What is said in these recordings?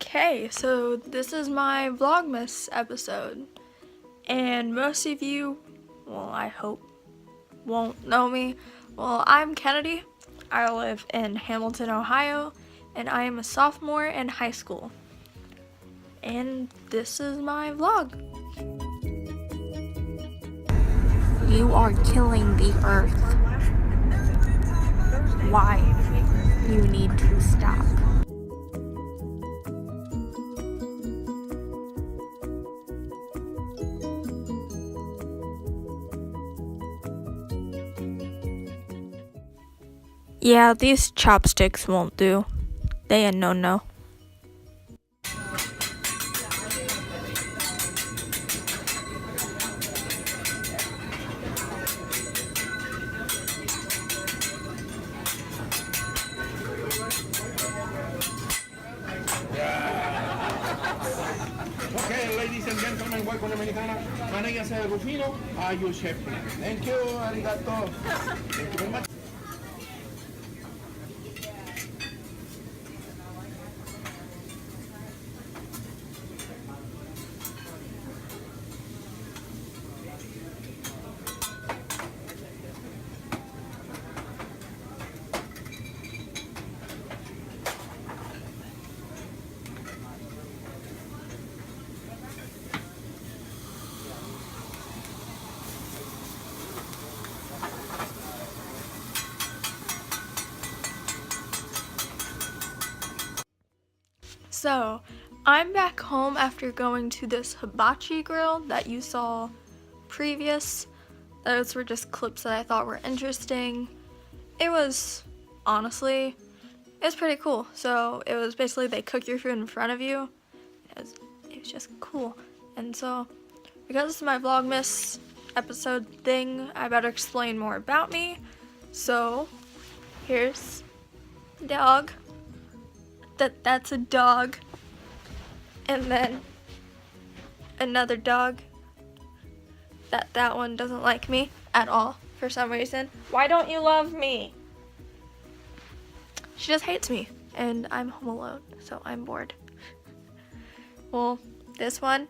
Okay, so this is my Vlogmas episode, and most of you, well, I hope, won't know me. Well, I'm Kenadie. I live in Hamilton, Ohio, and I am a sophomore in high school. And this is my vlog. You are killing the earth. Why? You need to stop. Yeah, these chopsticks won't do. They a no-no. Okay, ladies and gentlemen, welcome to Americana. Manéjase de Rufino, are you chef? Thank you, arigato. Thank you very much. So, I'm back home after going to this hibachi grill that you saw previous. Those were just clips that I thought were interesting. It was, honestly, it was pretty cool. So, it was basically they cook your food in front of you. It was just cool. And so, because this is my Vlogmas episode thing, I better explain more about me. So, here's the dog. That's a dog. And then another dog. That one doesn't like me at all for some reason. Why don't you love me? She just hates me, and I'm home alone, so I'm bored. Well, this one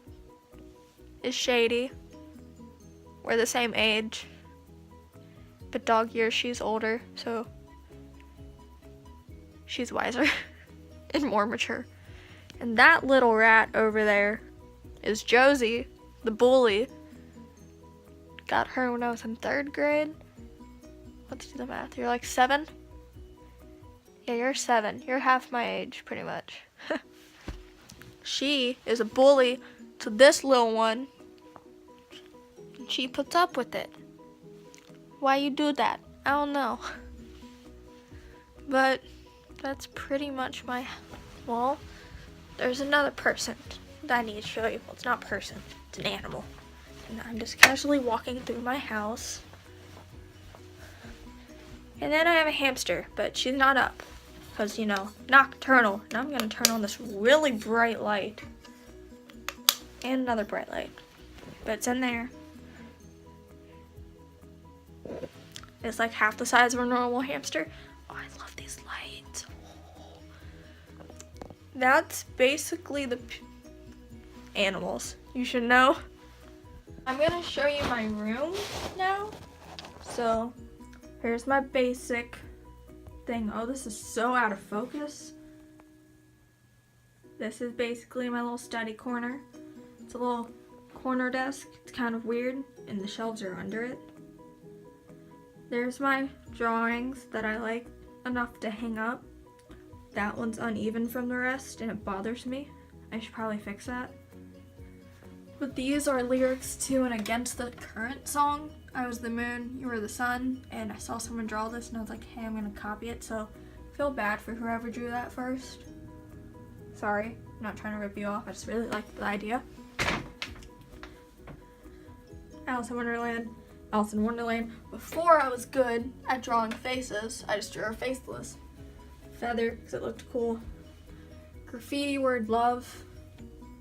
is Shady. We're the same age, but dog years she's older, so she's wiser and more mature. And that little rat over there is Josie, the bully. Got her when I was in 3rd grade. Let's do the math. You're like 7? Yeah, you're 7. You're half my age, pretty much. She is a bully to this little one. And she puts up with it. Why you do that? I don't know. But that's pretty much my, well, there's another person that I need to show you. Well, it's not a person, it's an animal. And I'm just casually walking through my house. And then I have a hamster, but she's not up. Because, you know, nocturnal. Now I'm going to turn on this really bright light. And another bright light. But it's in there. It's like half the size of a normal hamster. Oh, I love these lights. Oh. That's basically the animals you should know. I'm gonna show you my room now. So here's my basic thing. Oh, this is so out of focus. This is basically my little study corner. It's a little corner desk. It's kind of weird, and the shelves are under it. There's my drawings that I like enough to hang up. That one's uneven from the rest, and it bothers me. I should probably fix that. But these are lyrics to and against the current song. I was the moon, you were the sun, and I saw someone draw this and I was like, hey, I'm gonna copy it, so I feel bad for whoever drew that first. Sorry, I'm not trying to rip you off, I just really liked the idea. Alice in Wonderland. Alice in Wonderland. Before I was good at drawing faces, I just drew a faceless feather because it looked cool. Graffiti word love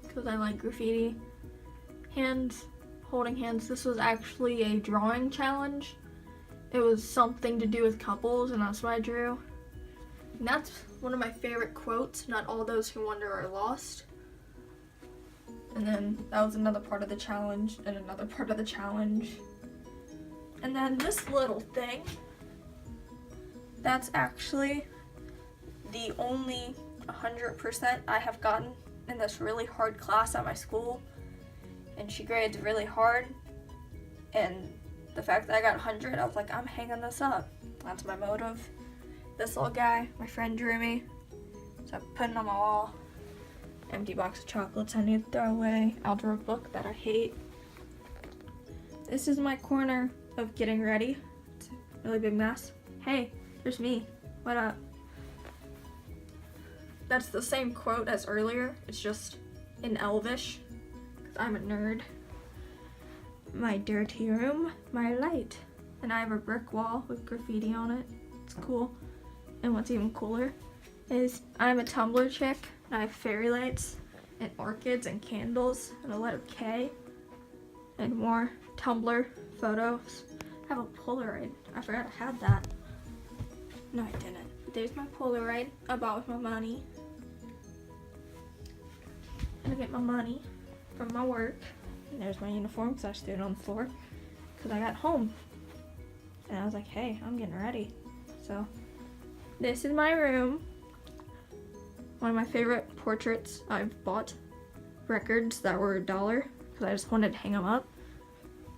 because I like graffiti. Hands, holding hands. This was actually a drawing challenge. It was something to do with couples, and that's what I drew. And that's one of my favorite quotes, not all those who wander are lost. And then that was another part of the challenge and another part of the challenge. And then this little thing, that's actually the only 100% I have gotten in this really hard class at my school. And she grades really hard. And the fact that I got 100, I was like, I'm hanging this up. That's my motive. This little guy, my friend drew me. So I put it on my wall. Empty box of chocolates I need to throw away. Algebra book that I hate. This is my corner of getting ready. It's a really big mess. Hey, there's me. What up? That's the same quote as earlier. It's just in Elvish. Because I'm a nerd. My dirty room, my light. And I have a brick wall with graffiti on it. It's cool. And what's even cooler is I'm a Tumblr chick. And I have fairy lights and orchids and candles and a letter K and more Tumblr photos. I have a Polaroid. I forgot I had that. No, I didn't. There's my Polaroid I bought with my money. I'm gonna get my money from my work. And there's my uniform because I just threw it on the floor because I got home. And I was like, hey, I'm getting ready. So this is my room. One of my favorite portraits. I've bought records that were $1 because I just wanted to hang them up.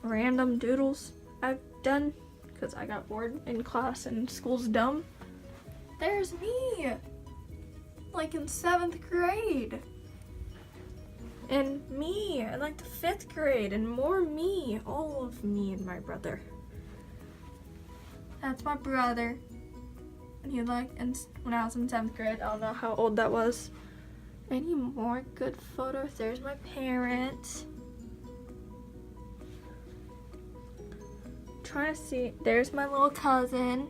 Random doodles I've done because I got bored in class and school's dumb. There's me, like in 7th grade. And me in like the 5th grade and more me. All of me and my brother. That's my brother. And he like, and when I was in 7th grade, I don't know how old that was. Any more good photos? There's my parents. Trying to see. There's my little cousin.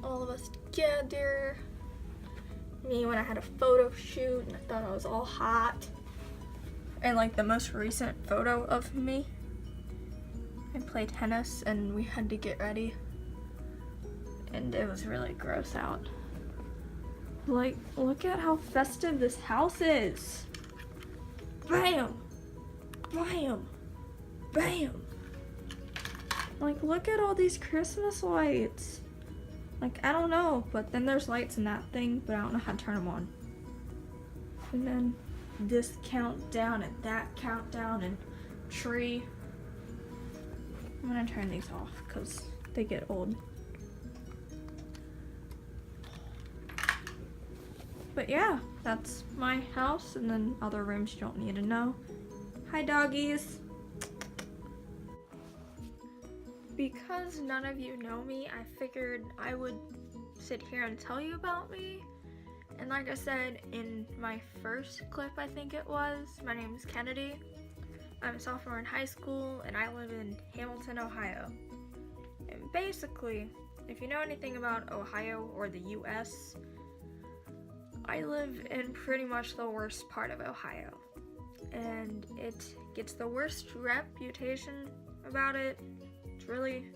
All of us together. Me when I had a photo shoot and I thought I was all hot. And like the most recent photo of me. I played tennis and we had to get ready and it was really gross out. Like, look at how festive this house is. Bam! Bam! Bam! Like, look at all these Christmas lights. Like, I don't know, but then there's lights in that thing, but I don't know how to turn them on. And then this countdown and that countdown and tree. I'm gonna turn these off because they get old. But yeah, that's my house and then other rooms you don't need to know. Hi doggies. Because none of you know me, I figured I would sit here and tell you about me. And like I said in my first clip, I think it was, my name is Kenadie. I'm a sophomore in high school and I live in Hamilton, Ohio. And basically, if you know anything about Ohio or the US, I live in pretty much the worst part of Ohio. And it gets the worst reputation about it. It's really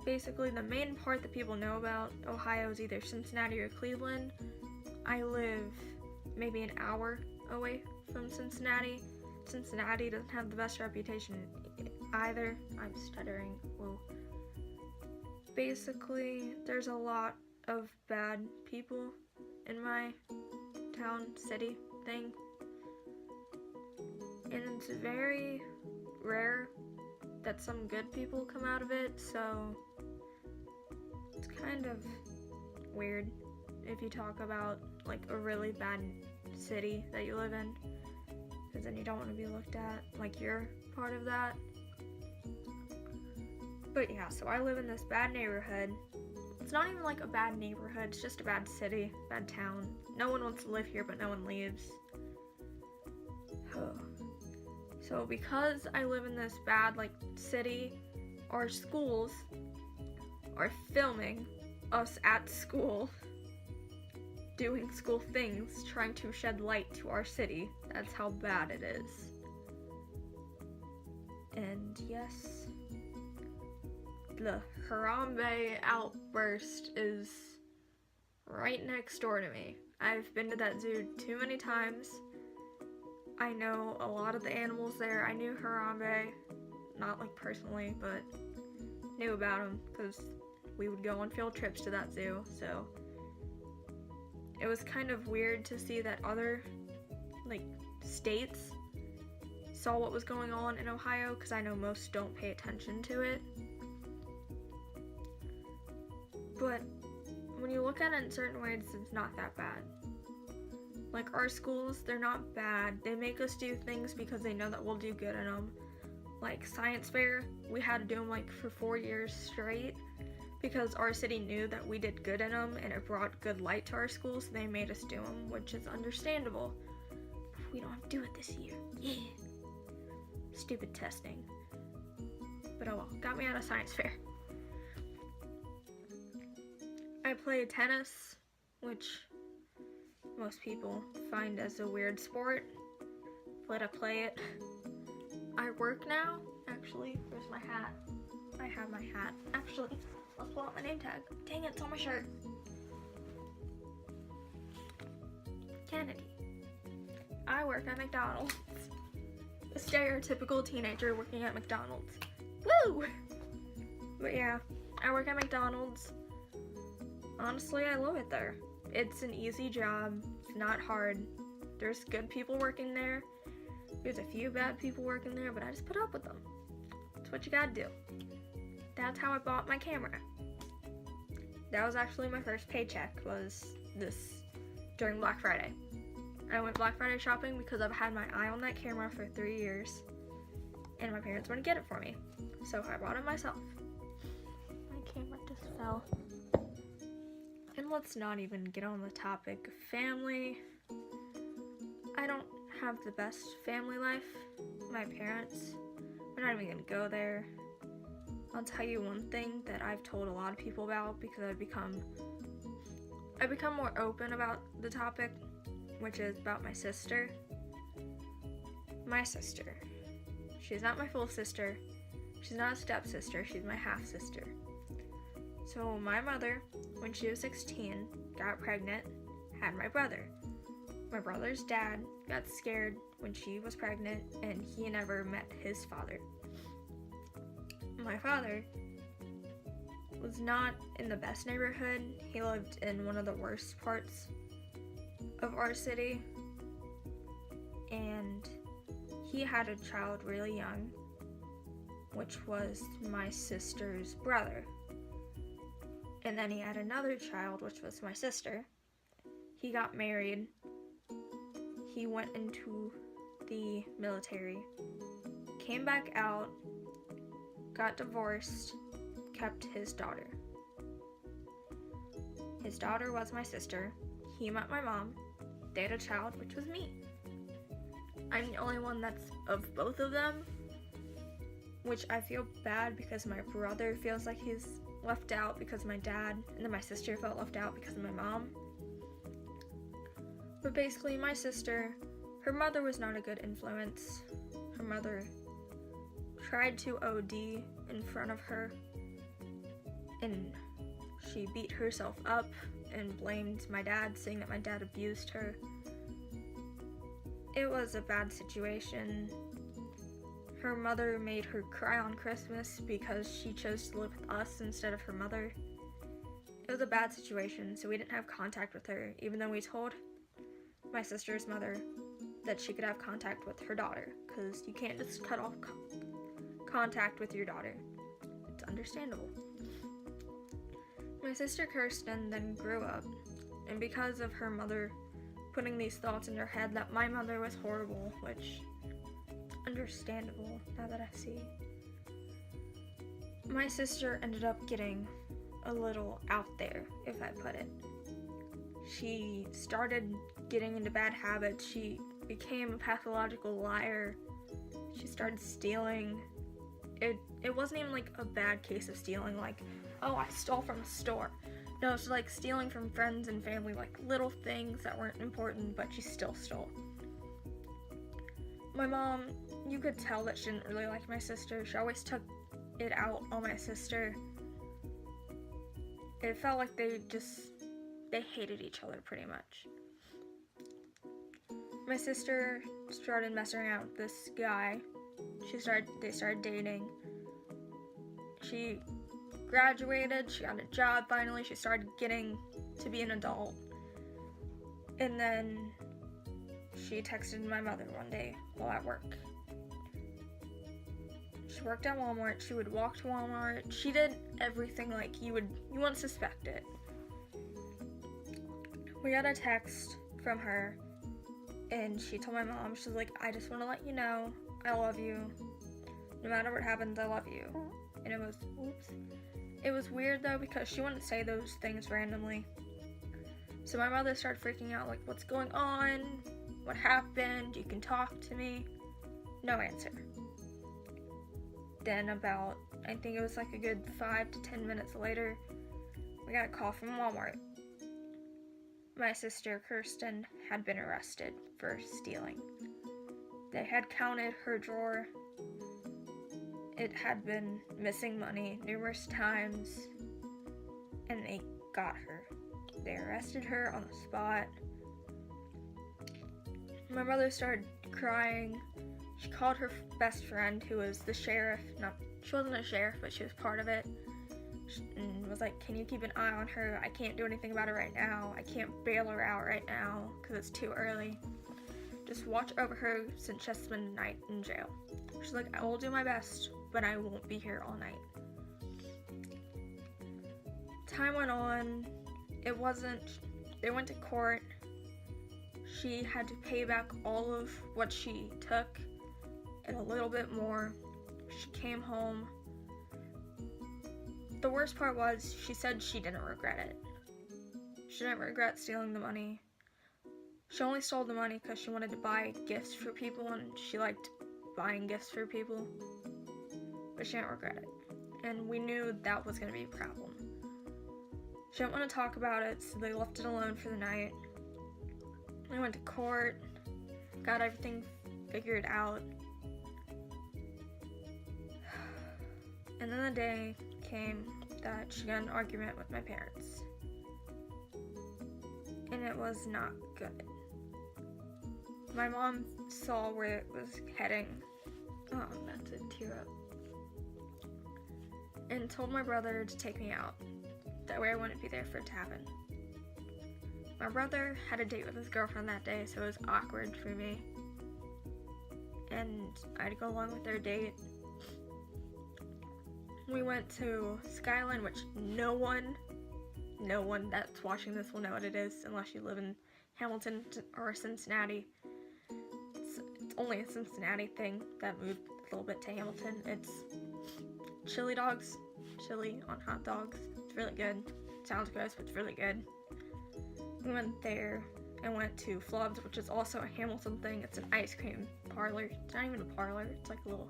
basically the main part that people know about Ohio is either Cincinnati or Cleveland. I live maybe an hour away from Cincinnati. Cincinnati doesn't have the best reputation either. I'm stuttering. Whoa. Basically, there's a lot of bad people in my town, city thing. And it's very rare that some good people come out of it, so it's kind of weird if you talk about like a really bad city that you live in. Because then you don't want to be looked at like you're part of that. But yeah, so I live in this bad neighborhood. It's not even like a bad neighborhood, it's just a bad city, bad town. No one wants to live here, but no one leaves. So because I live in this bad like city, our schools are filming us at school doing school things, trying to shed light to our city. That's how bad it is. And yes, the Harambe outburst is right next door to me. I've been to that zoo too many times. I know a lot of the animals there. I knew Harambe, not like personally, but knew about him because we would go on field trips to that zoo. So it was kind of weird to see that other like states saw what was going on in Ohio, because I know most don't pay attention to it. But when you look at it in certain ways, it's not that bad. Like our schools, they're not bad. They make us do things because they know that we'll do good in them. Like science fair, we had to do them like for 4 years straight because our city knew that we did good in them and it brought good light to our schools, so they made us do them, which is understandable. But we don't have to do it this year. Yeah. Stupid testing. But oh well, got me out of science fair. I play tennis, which most people find as a weird sport, but I play it. I work now, actually. Where's my hat? I have my hat. Actually, let's pull out my name tag. Dang it, it's on my shirt. Kenadie. I work at McDonald's. A stereotypical teenager working at McDonald's. Woo! But yeah, I work at McDonald's. Honestly, I love it there. It's an easy job. It's not hard. There's good people working there. There's a few bad people working there, but I just put up with them. That's what you gotta do. That's how I bought my camera. That was actually my first paycheck, was this during Black Friday. I went Black Friday shopping because I've had my eye on that camera for 3 years, and my parents wanted to get it for me, so I bought it myself. My camera just fell. And let's not even get on the topic of family. I don't have the best family life. My parents, we're not even gonna go there. I'll tell you one thing that I've told a lot of people about because I've become more open about the topic, which is about my sister. My sister. She's not my full sister. She's not a stepsister. She's my half-sister. So my mother, when she was 16, got pregnant, had my brother. My brother's dad got scared when she was pregnant, and he never met his father. My father was not in the best neighborhood. He lived in one of the worst parts of our city, and he had a child really young, which was my sister's brother. And then he had another child, which was my sister. He got married. He went into the military, came back out, got divorced, kept his daughter. His daughter was my sister. He met my mom. They had a child, which was me. I'm the only one that's of both of them, which I feel bad because my brother feels like he's left out because of my dad, and then my sister felt left out because of my mom. But basically, my sister, her mother was not a good influence. Her mother tried to OD in front of her, and she beat herself up and blamed my dad, saying that my dad abused her. It was a bad situation. Her mother made her cry on Christmas because she chose to live with us instead of her mother. It was a bad situation, so we didn't have contact with her, even though we told my sister's mother that she could have contact with her daughter, because you can't just cut off contact with your daughter. It's understandable. My sister Kirsten then grew up, and because of her mother putting these thoughts in her head that my mother was horrible, which understandable now that I see. My sister ended up getting a little out there, if I put it. She started getting into bad habits. She became a pathological liar. She started stealing. It wasn't even like a bad case of stealing, like, oh, I stole from the store. No, it's like stealing from friends and family, like little things that weren't important, but she still stole. My mom, you could tell that she didn't really like my sister. She always took it out on my sister. it felt like they hated each other pretty much. My sister started messing around with this guy. They started dating. She graduated, she got a job finally, she started getting to be an adult. And then she texted my mother one day while at work. She worked at Walmart, she would walk to Walmart, she did everything like you wouldn't suspect it. We got a text from her, and she told my mom, she's like, I just want to let you know, I love you. No matter what happens, I love you. And it was weird though, because she wouldn't say those things randomly. So my mother started freaking out, like, what's going on? What happened? You can talk to me. No answer. Then about, I think it was like a good 5 to 10 minutes later, we got a call from Walmart. My sister, Kirsten, had been arrested for stealing. They had counted her drawer. It had been missing money numerous times, and they got her. They arrested her on the spot. My mother started crying. She called her best friend, who was the sheriff. She wasn't a sheriff, but she was part of it. And was like, can you keep an eye on her? I can't do anything about it right now. I can't bail her out right now because it's too early. Just watch over her since she has to spend the night in jail. She's like, I will do my best, but I won't be here all night. Time went on. They went to court. She had to pay back all of what she took and a little bit more. She came home. The worst part was, she said she didn't regret it. She didn't regret stealing the money. She only stole the money because she wanted to buy gifts for people, and she liked buying gifts for people. But she didn't regret it. And we knew that was going to be a problem. She didn't want to talk about it, so they left it alone for the night. We went to court, got everything figured out. And then the day came that she got in an argument with my parents. And it was not good. My mom saw where it was heading. Oh, that's a tear up. And told my brother to take me out. That way I wouldn't be there for it to happen. My brother had a date with his girlfriend that day, so it was awkward for me. And I had to go along with their date. We went to Skyline, which no one that's watching this will know what it is unless you live in Hamilton or Cincinnati. It's only a Cincinnati thing that moved a little bit to Hamilton. It's chili dogs, chili on hot dogs. It's really good. Sounds gross, but it's really good. We went there and went to Vlogmas, which is also a Hamilton thing. It's an ice cream parlor. It's not even a parlor. It's like a little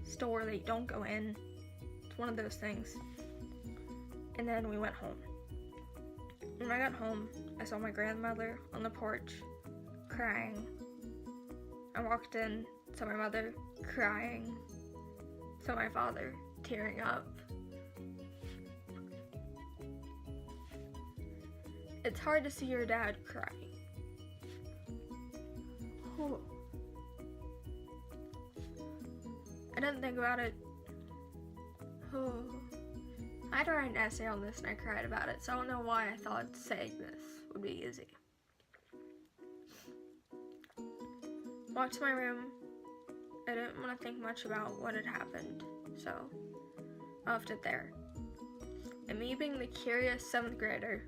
store that you don't go in. It's one of those things. And then we went home. When I got home, I saw my grandmother on the porch crying. I walked in, saw my mother crying, saw my father tearing up. It's hard to see your dad crying. Oh. I didn't think about it. Oh. I had to write an essay on this and I cried about it, so I don't know why I thought saying this would be easy. Walked to my room. I didn't want to think much about what had happened, so I left it there. And me being the curious 7th grader,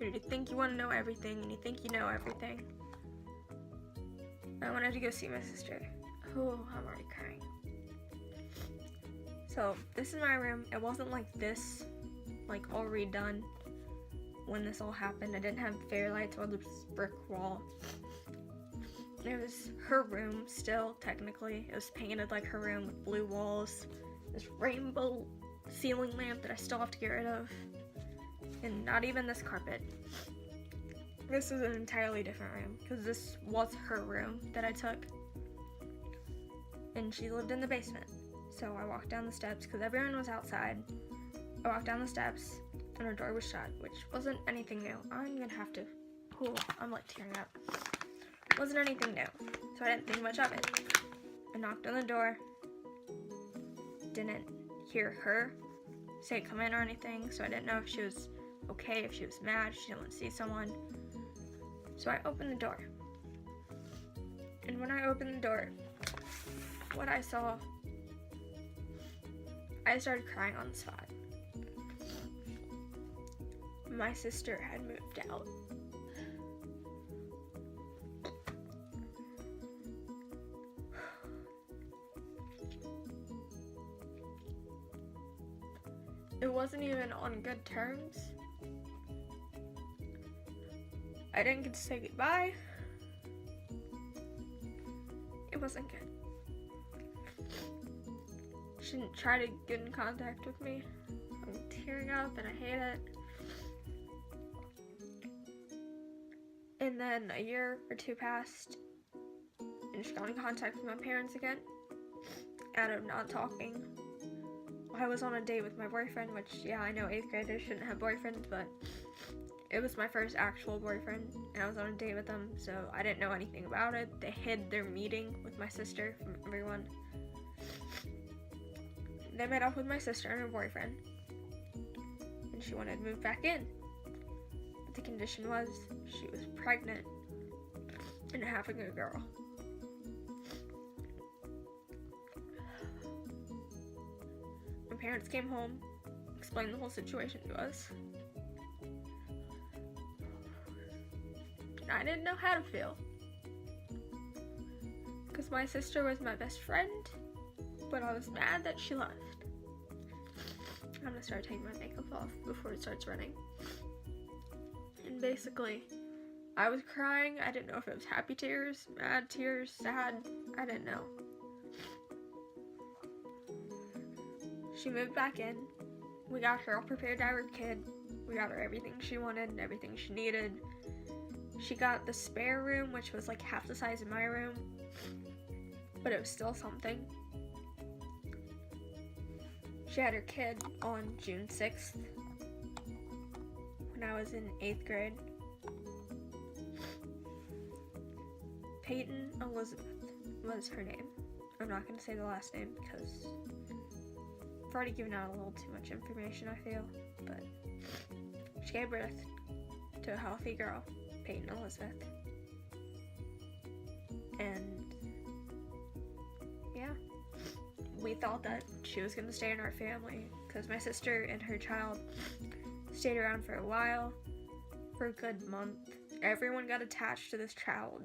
you think you want to know everything and you think you know everything, I wanted to go see my sister. Oh, I'm already crying. So this is my room. It wasn't like this, like all redone when this all happened. I didn't have fairy lights or this brick wall. It was her room still, technically. It was painted like her room with blue walls. This rainbow ceiling lamp that I still have to get rid of. And not even this carpet. This is an entirely different room, because this was her room that I took. And she lived in the basement. So I walked down the steps, because everyone was outside. I walked down the steps, and her door was shut, which wasn't anything new. I'm gonna have to, I'm like tearing up. Wasn't anything new, so I didn't think much of it. I knocked on the door, didn't hear her say come in or anything, so I didn't know if she was okay, if she was mad, she didn't want to see someone. So I opened the door. And when I opened the door, what I saw, I started crying on the spot. My sister had moved out. It wasn't even on good terms. I didn't get to say goodbye. It wasn't good. She didn't try to get in contact with me. I'm tearing up and I hate it. And then a year or two passed and she got in contact with my parents again out of not talking. I was on a date with my boyfriend, which, yeah, I know 8th graders shouldn't have boyfriends, but it was my first actual boyfriend, and I was on a date with him, so I didn't know anything about it. They hid their meeting with my sister from everyone. They met up with my sister and her boyfriend, and she wanted to move back in. But the condition was she was pregnant and having a girl. My parents came home, explained the whole situation to us. And I didn't know how to feel. Because my sister was my best friend, but I was mad that she left. I'm gonna start taking my makeup off before it starts running. And basically, I was crying. I didn't know if it was happy tears, mad tears, sad. I didn't know. She moved back in. We got her all prepared to have her kid. We got her everything she wanted and everything she needed. She got the spare room, which was like half the size of my room, but it was still something. She had her kid on June 6th when I was in 8th grade. Peyton Elizabeth was her name. I'm not going to say the last name because I've already given out a little too much information, I feel, but she gave birth to a healthy girl, Peyton Elizabeth. And yeah, we thought that she was going to stay in our family because my sister and her child stayed around for a while, for a good month. Everyone got attached to this child,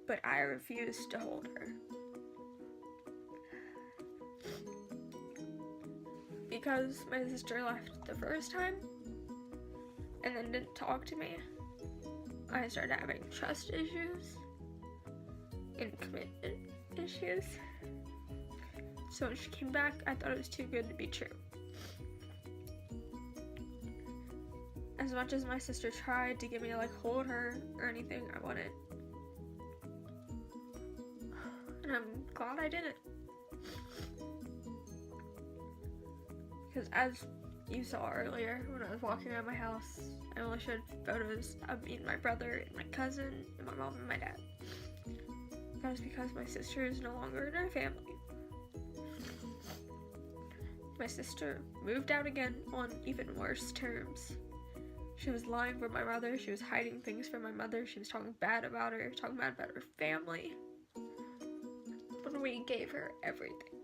but I refused to hold her. Because my sister left the first time and then didn't talk to me, I started having trust issues and commitment issues. So when she came back, I thought it was too good to be true. As much as my sister tried to get me to like hold her or anything, I wouldn't. And I'm glad I didn't. Because as you saw earlier when I was walking around my house, I only showed photos of me and my brother and my cousin and my mom and my dad. That was because my sister is no longer in our family. My sister moved out again on even worse terms. She was lying for my mother, she was hiding things from my mother, she was talking bad about her, talking bad about her family. When we gave her everything.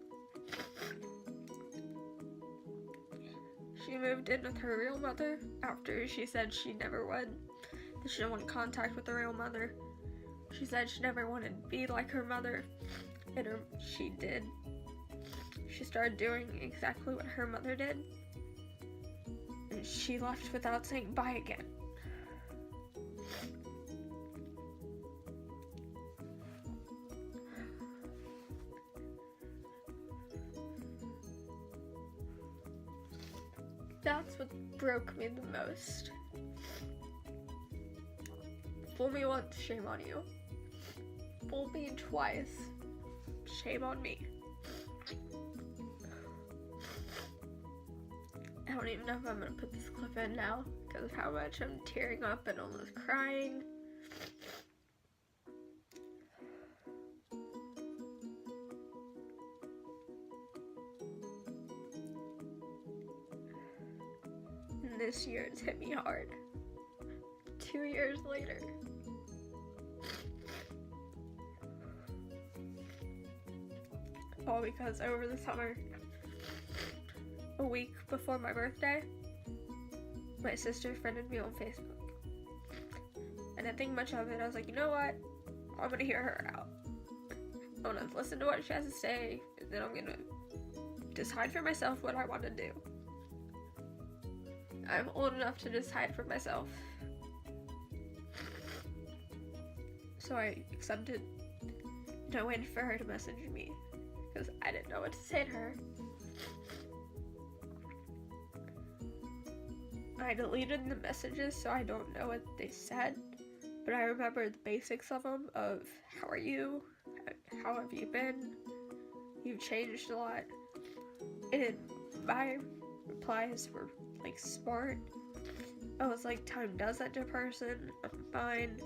She moved in with her real mother after she said she never would. That she didn't want contact with the real mother. She said she never wanted to be like her mother, and she did. She started doing exactly what her mother did, and she left without saying bye again. That's what broke me the most. Fool me once, shame on you. Fool me twice, shame on me. I don't even know if I'm gonna put this clip in now because of how much I'm tearing up and almost crying. And this year it's hit me hard. 2 years later. All because over the summer, a week before my birthday, my sister friended me on Facebook. I didn't think much of it. I was like, you know what? I'm gonna hear her out. I'm gonna listen to what she has to say, and then I'm gonna decide for myself what I want to do. I'm old enough to decide for myself. So I accepted, and I waited for her to message me, because I didn't know what to say to her. I deleted the messages, so I don't know what they said, but I remember the basics of them, of how are you, how have you been, you've changed a lot, and my replies were like smart. I was like, time does that to a person, I'm fine,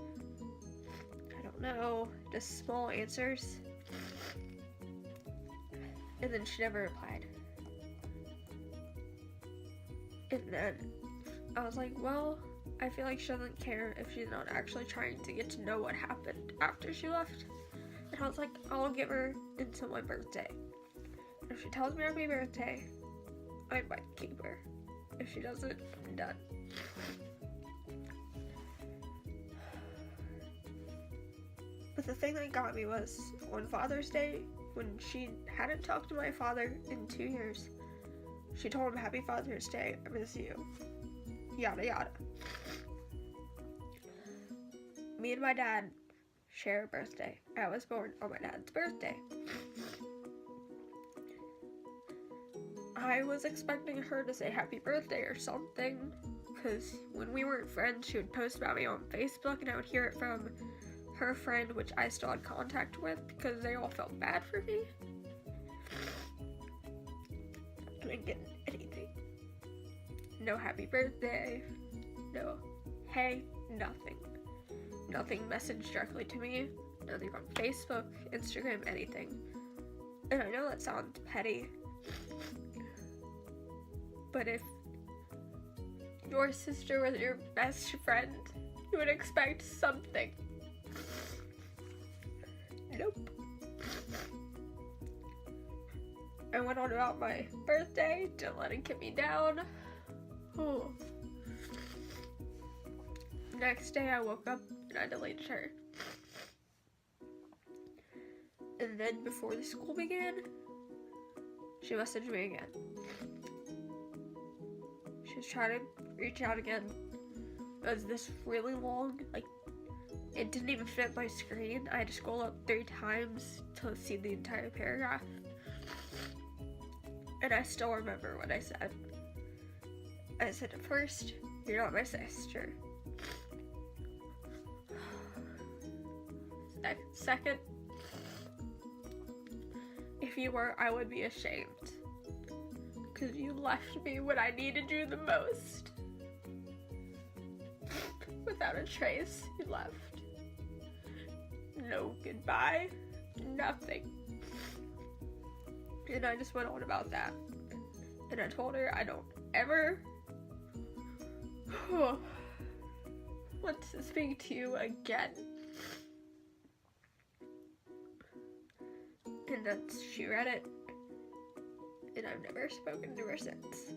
I don't know, just small answers. And then she never replied. And then I was like, well, I feel like she doesn't care if she's not actually trying to get to know what happened after she left. And I was like, I'll give her until my birthday. If she tells me happy birthday, I might keep her. If she doesn't, I'm done. But the thing that got me was on Father's Day, when she hadn't talked to my father in 2 years, she told him, happy Father's Day, I miss you, yada yada. Me and my dad share a birthday. I was born on my dad's birthday. I was expecting her to say happy birthday or something, because when we weren't friends, she would post about me on Facebook, and I would hear it from her friend, which I still had contact with, because they all felt bad for me. I didn't get anything. No happy birthday, no hey, nothing. Nothing messaged directly to me, nothing on Facebook, Instagram, anything. And I know that sounds petty, but if your sister was your best friend, you would expect something. Nope. I went on about my birthday, didn't let it get me down. Oh. Next day I woke up and I deleted her. And then before the school began, she messaged me again. She was trying to reach out again. It was this really long, like, it didn't even fit my screen. I had to scroll up 3 times to see the entire paragraph. And I still remember what I said. I said, at first, you're not my sister. Second, if you were, I would be ashamed. Because you left me when I needed you the most. Without a trace, you left. No goodbye, nothing. And I just went on about that. And I told her I don't ever want to speak to you again. And then she read it, and I've never spoken to her since.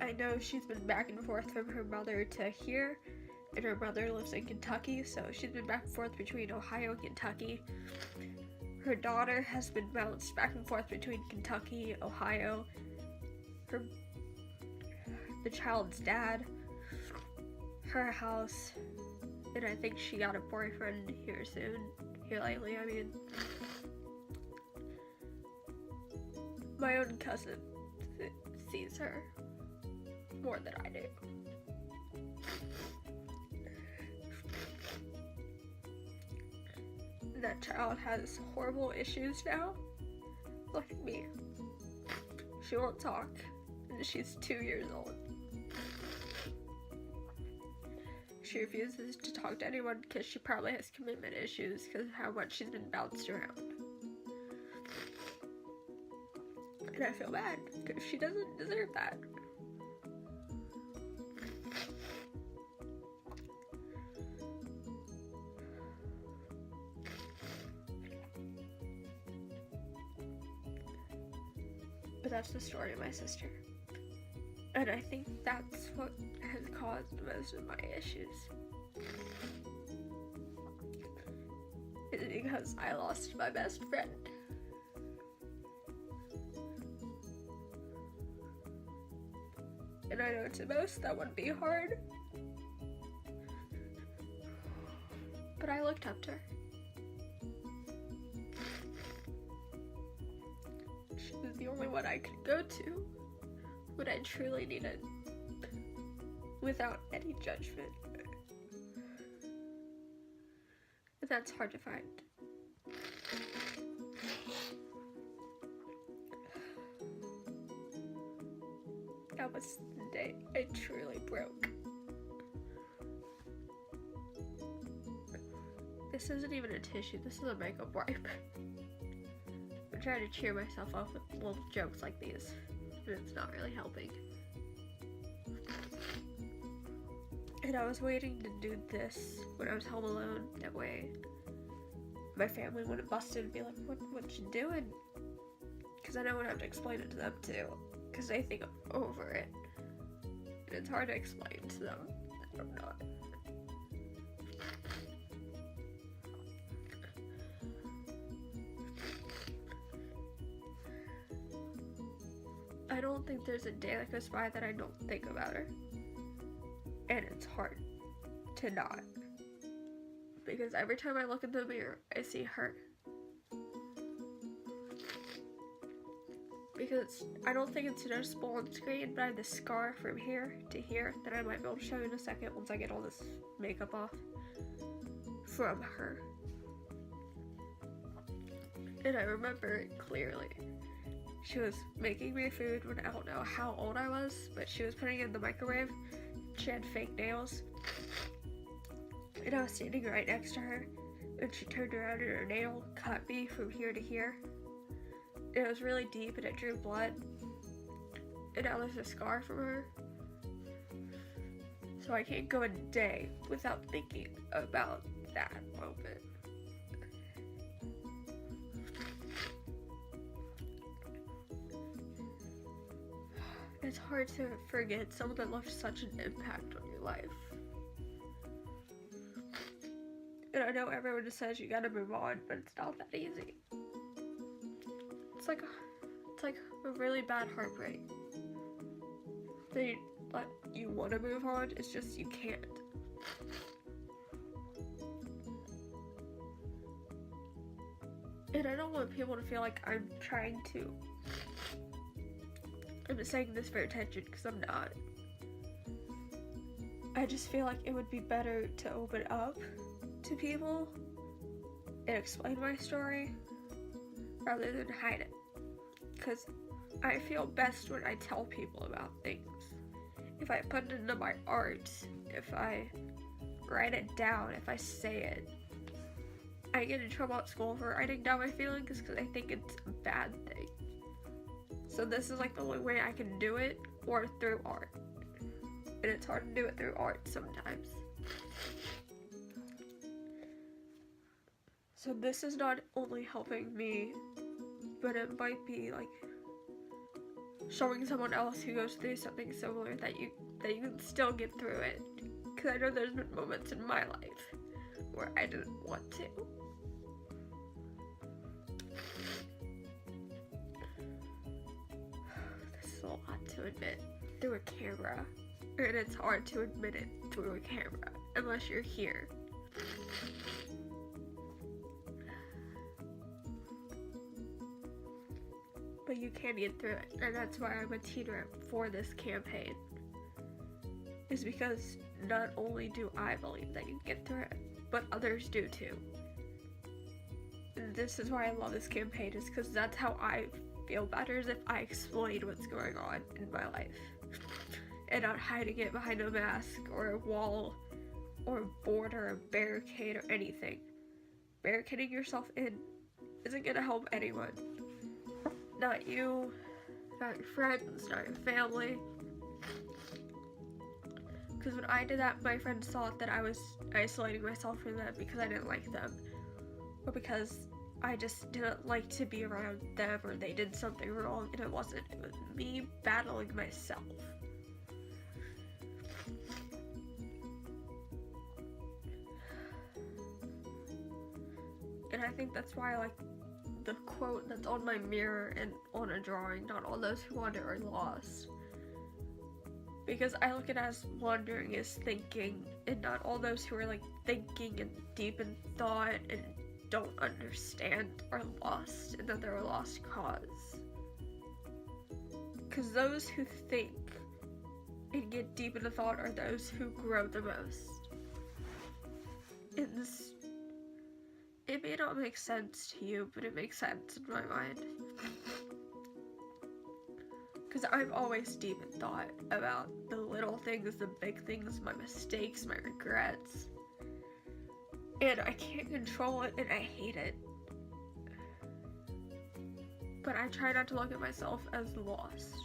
I know she's been back and forth from her mother to here, and her mother lives in Kentucky, so she's been back and forth between Ohio and Kentucky. Her daughter has been bounced back and forth between Kentucky, Ohio, the child's dad, her house, and I think she got a boyfriend here lately, I mean. My own cousin sees her more than I do. That child has horrible issues now. Look at me. She won't talk, and she's 2 years old. She refuses to talk to anyone because she probably has commitment issues because of how much she's been bounced around. And I feel bad because she doesn't deserve that. But that's the story of my sister. And I think that's what has caused most of my issues. It's because I lost my best friend. And I know to most that wouldn't be hard. But I looked up to her. She was the only one I could go to when I truly needed, without any judgment. And that's hard to find. That was the day I truly broke. This isn't even a tissue, this is a makeup wipe. I'm trying to cheer myself up with little jokes like these, but it's not really helping. And I was waiting to do this when I was home alone. That way my family wouldn't bust in and be like, what you doing? Because I know I would have to explain it to them too. Because they think I'm over it. And it's hard to explain to them that I'm not. I don't think there's a day that goes by that I don't think about her. And it's hard to not. Because every time I look in the mirror, I see her. Because I don't think it's noticeable on screen, but I have this scar from here to here that I might be able to show you in a second once I get all this makeup off from her. And I remember it clearly. She was making me food when I don't know how old I was, but she was putting it in the microwave. She had fake nails. And I was standing right next to her, and she turned around and her nail cut me from here to here. It was really deep and it drew blood. And now there's a scar from her. So I can't go a day without thinking about that moment. It's hard to forget someone that left such an impact on your life. And I know everyone just says you gotta move on, but it's not that easy. It's like a really bad heartbreak. They let you want to move on, it's just you can't. And I don't want people to feel like I'm trying to. I'm just saying this for attention because I'm not. I just feel like it would be better to open up to people and explain my story rather than hide it. Because I feel best when I tell people about things. If I put it into my art, if I write it down, if I say it. I get in trouble at school for writing down my feelings because I think it's a bad thing. So this is like the only way I can do it, or through art. And it's hard to do it through art sometimes. So this is not only helping me, but it might be like showing someone else who goes through something similar that you can still get through it. Because I know there's been moments in my life where I didn't want to. This is a lot to admit through a camera. And it's hard to admit it through a camera unless you're here. But you can get through it, and that's why I'm a teen rep for this campaign. Is because not only do I believe that you can get through it, but others do too. And this is why I love this campaign, is because that's how I feel better is if I explain what's going on in my life and not hiding it behind a mask or a wall or a board or a barricade or anything. Barricading yourself in isn't gonna help anyone. Not you, not your friends, not your family. Because when I did that, my friends thought that I was isolating myself from them because I didn't like them. Or because I just didn't like to be around them or they did something wrong, and it wasn't. It was me battling myself. And I think that's why I like the quote that's on my mirror and on a drawing, not all those who wander are lost. Because I look at it as wandering is thinking, and not all those who are like thinking and deep in thought and don't understand are lost, and that they're a lost cause. Because those who think and get deep into thought are those who grow the most. And this, it may not make sense to you, but it makes sense in my mind. Because I'm always deep in thought about the little things, the big things, my mistakes, my regrets. And I can't control it, and I hate it. But I try not to look at myself as lost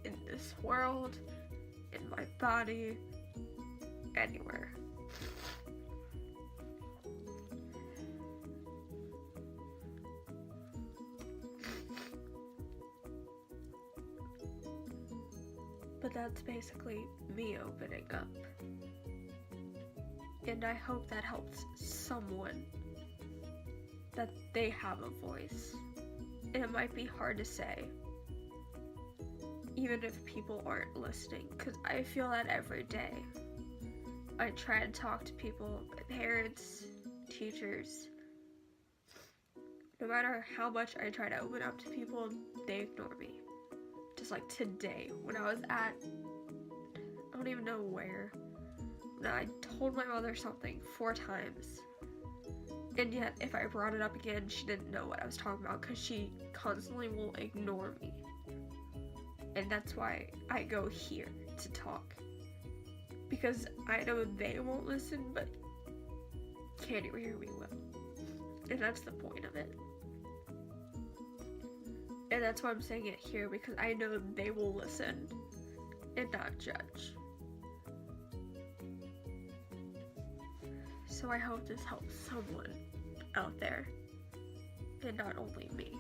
in this world, in my body, anywhere. But that's basically me opening up. And I hope that helps someone, that they have a voice. And it might be hard to say, even if people aren't listening, because I feel that every day. I try to talk to people, my parents, teachers. No matter how much I try to open up to people, they ignore me. Just like today, when I was at, I don't even know where, when I told my mother something 4 times, and yet if I brought it up again, she didn't know what I was talking about because she constantly will ignore me. And that's why I go here to talk, because I know they won't listen, but Can't Hear Me will, and that's the point of it. And that's why I'm saying it here, because I know they will listen and not judge. So I hope this helps someone out there, and not only me.